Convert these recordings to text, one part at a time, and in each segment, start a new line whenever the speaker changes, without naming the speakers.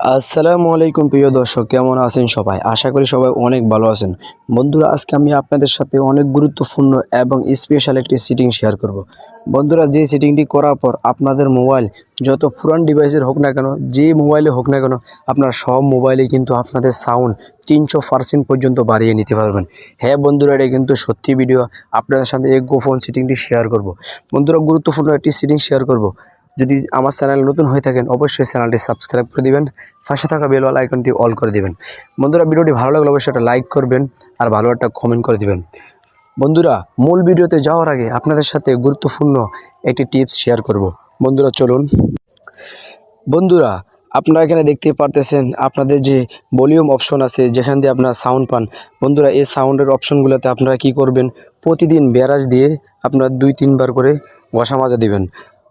আসসালামু আলাইকুম প্রিয় দর্শক, কেমন আছেন সবাই? আশা করি সবাই অনেক ভালো আছেন। বন্ধুরা, আজকে আমি আপনাদের সাথে অনেক গুরুত্বপূর্ণ এবং স্পেশাল একটি সেটিং শেয়ার করব। বন্ধুরা, যে সেটিংটি করার পর আপনাদের মোবাইল যত পুরান ডিভাইসের হোক না কেন, যে মোবাইলে হোক না কেন, আপনার সব মোবাইলে কিন্তু আপনাদের সাউন্ড 300% পর্যন্ত বাড়িয়ে নিতে পারবেন। হ্যাঁ বন্ধুরা, এটা কিন্তু সত্যি ভিডিও। আপনাদের সাথে এই গোপন সেটিংটি শেয়ার করব। বন্ধুরা, গুরুত্বপূর্ণ একটি সেটিং শেয়ার করব। যদি আমার চ্যানেল নতুন হয়ে থাকেন, অবশ্যই চ্যানেলটি সাবস্ক্রাইব করে দিবেন, পাশে থাকা বেল আইকনটি অল করে দিবেন। বন্ধুরা, ভিডিওটি ভালো লাগলে অবশ্যই একটা লাইক করবেন আর ভালো একটা কমেন্ট করে দিবেন। বন্ধুরা, মূল ভিডিওতে যাওয়ার আগে আপনাদের সাথে গুরুত্বপূর্ণ একটি টিপস শেয়ার করব। বন্ধুরা চলুন। বন্ধুরা, আপনারা এখানে দেখতে পারতেছেন আপনাদের যে ভলিউম অপশন আছে, যেখান দিয়ে আপনারা সাউন্ড পান। বন্ধুরা, এই সাউন্ডের অপশনগুলোতে আপনারা কি করবেন, প্রতিদিন ব্রাশ দিয়ে আপনারা 2-3 বার করে ঘষা মাজা দিবেন।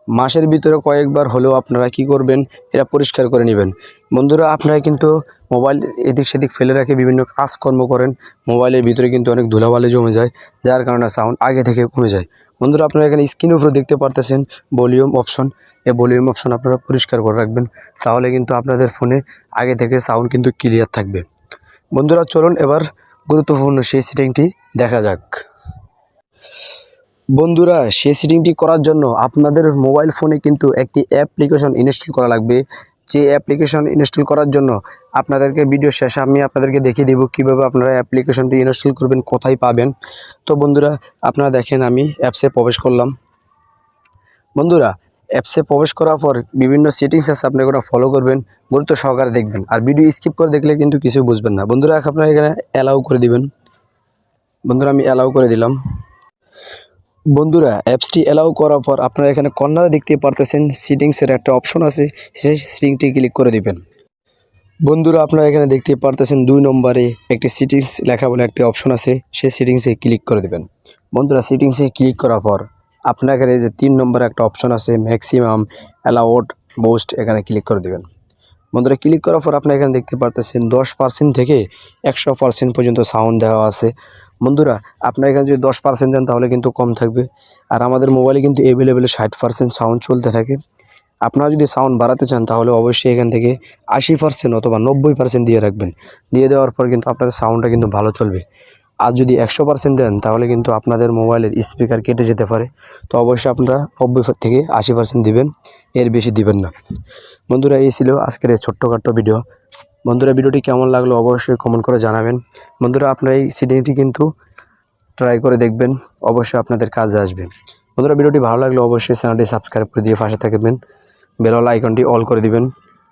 মাসের ভিতরে কয়েকবার হলেও আপনারা কি করবেন, এটা পরিষ্কার করে নেবেন। বন্ধুরা, আপনারা কিন্তু মোবাইল এদিক সেদিক ফেলে রেখে বিভিন্ন কাজকর্ম করেন, মোবাইলের ভিতরে কিন্তু অনেক ধুলাবালি জমে যায়, যার কারণে সাউন্ড আগে থেকে কমে যায়। বন্ধুরা, আপনারা এখানে স্ক্রিনের উপরে দেখতে পারতেছেন ভলিউম অপশন। এই ভলিউম অপশন আপনারা পরিষ্কার করে রাখবেন, তাহলে কিন্তু আপনাদের ফোনে আগে থেকে সাউন্ড কিন্তু ক্লিয়ার থাকবে। বন্ধুরা চলুন এবার গুরুত্বপূর্ণ সেই সেটিংটি দেখা যাক। বন্ধুরা, সেই সেটিংটি করার জন্য আপনাদের মোবাইল ফোনে কিন্তু একটি অ্যাপ্লিকেশন ইনস্টল করা লাগবে। যে অ্যাপ্লিকেশন ইনস্টল করার জন্য আপনাদেরকে ভিডিও শেষে আমি আপনাদেরকে দেখিয়ে দেবো কীভাবে আপনারা অ্যাপ্লিকেশনটি ইনস্টল করবেন, কোথায় পাবেন। তো বন্ধুরা, আপনারা দেখেন আমি অ্যাপসে প্রবেশ করলাম। বন্ধুরা, অ্যাপসে প্রবেশ করার পর বিভিন্ন সেটিংস আছে, আপনি ওটা ফলো করবেন, গুরুত্ব সহকারে দেখবেন। আর ভিডিও স্কিপ করে দেখলে কিন্তু কিছু বুঝবেন না। বন্ধুরা, আপনারা এখানে অ্যালাউ করে দিবেন। বন্ধুরা, আমি অ্যালাউ করে দিলাম। বন্ধুরা, অ্যাপসটি অ্যালাউ করার পর আপনারা এখানে কর্নারে দেখতে পারতেছেন সেটিংসের একটা অপশন আছে, সেই সেটিংটি ক্লিক করে দিবেন। বন্ধুরা, আপনারা এখানে দেখতে পারতেছেন 2 নম্বরে একটি সেটিংস লেখা বলে একটি অপশন আছে, সেই সেটিংসে ক্লিক করে দিবেন। বন্ধুরা, সেটিংসে ক্লিক করার পর আপনার এখানে যে 3 নম্বরে একটা অপশন আছে ম্যাক্সিমাম অ্যালাউড বুস্ট, এখানে ক্লিক করে দিবেন। বন্ধুরা, ক্লিক করার পর আপনারা এখানে দেখতে পারতেছেন 10% থেকে 100% পর্যন্ত সাউন্ড দেওয়া আছে। বন্ধুরা, আপনারা এখানে যদি 10% দেন তাহলে কিন্তু কম থাকবে। আর আমাদের মোবাইলে কিন্তু অ্যাভেলেবেল 60% সাউন্ড চলতে থাকে। আপনারা যদি সাউন্ড বাড়াতে চান তাহলে অবশ্যই এখান থেকে 80% অথবা 90% দিয়ে রাখবেন। দিয়ে দেওয়ার পর কিন্তু আপনাদের সাউন্ডটা কিন্তু ভালো চলবে। আর যদি 100% দেন তাহলে কিন্তু আপনাদের মোবাইলের স্পিকার কেটে যেতে পারে। তো অবশ্যই আপনারা 90 থেকে 80% দিবেন, এর বেশি দিবেন না। বন্ধুরা, এই ছিল আজকের এই ছোট্টখাট্ট ভিডিও। বন্ধুরা, ভিডিওটি কেমন লাগলো অবশ্যই কমেন্ট করে জানাবেন। বন্ধুরা, আপনারা এই সেটিংটি কিন্তু ট্রাই করে দেখবেন, অবশ্যই আপনাদের কাজে আসবে। বন্ধুরা, ভিডিওটি ভালো লাগলে অবশ্যই চ্যানেলটি সাবস্ক্রাইব করে দিয়ে পাশে থাকবেন, বেল আইকনটি অল করে দিবেন।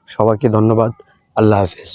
সবাইকে ধন্যবাদ। আল্লাহ হাফেজ।